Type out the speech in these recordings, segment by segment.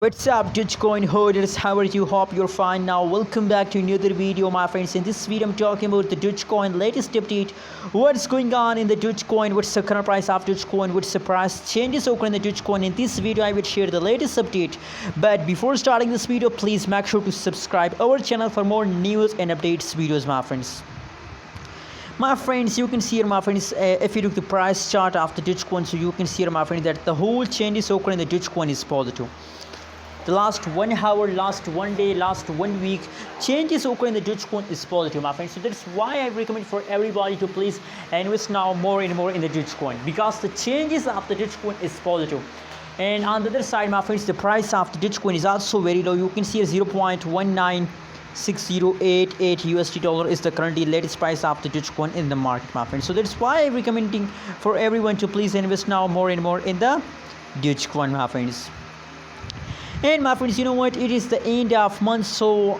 What's up Dogecoin holders, how are you? Hope you're fine. Now welcome back to another video my friends. In this video I'm talking about the Dogecoin latest update, what's going on in the Dogecoin, what's the current price of Dogecoin, what's the price changes occurring in the Dogecoin. In this video I will share the latest update, but before starting this video please make sure to subscribe our channel for more news and updates videos my friends. My friends, you can see here my friends, if you look the price chart of the Dogecoin, so you can see here my friends that the whole changes occurring in the Dogecoin is positive. The last 1 hour, last 1 day, last 1 week, changes occurring in the Dogecoin is positive, my friends. So that's why I recommend for everybody to please invest now more and more in the Dogecoin, because the changes of the Dogecoin is positive. And on the other side, my friends, the price of the Dogecoin is also very low. You can see 0.196088 USD dollar is the currently latest price of the Dogecoin in the market, my friends. So that's why I'm recommending for everyone to please invest now more and more in the Dogecoin, my friends. And my friends, you know what, it is the end of month, so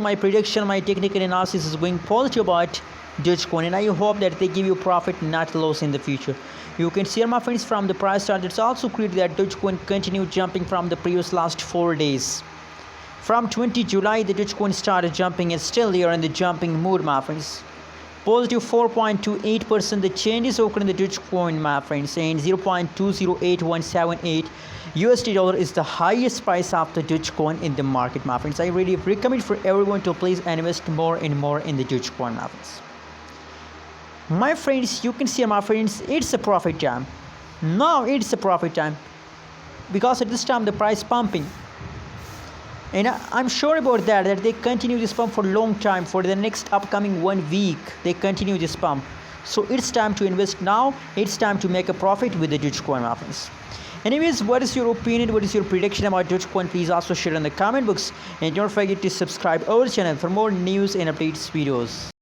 my prediction, my technical analysis is going positive about Dogecoin, and I hope that they give you profit, not loss in the future. You can see, my friends, from the price chart, it's also clear that Dogecoin continued jumping from the previous last 4 days. From 20 July, the Dogecoin started jumping, and still they are in the jumping mood, my friends. Positive 4.28%. The changes occur in the Dogecoin, my friends, and 0.208178 USD dollar is the highest price of the Dogecoin in the market, my friends. I really recommend for everyone to please invest more and more in the Dogecoin, my friends. My friends, you can see, my friends, it's a profit time. Now it's a profit time, because at this time the price pumping. And I'm sure about that they continue this pump for a long time. For the next upcoming 1 week, they continue this pump. So it's time to invest now. It's time to make a profit with the Dogecoin, my friends. Anyways, what is your opinion? What is your prediction about Dogecoin? Please also share in the comment box. And don't forget to subscribe our channel for more news and updates videos.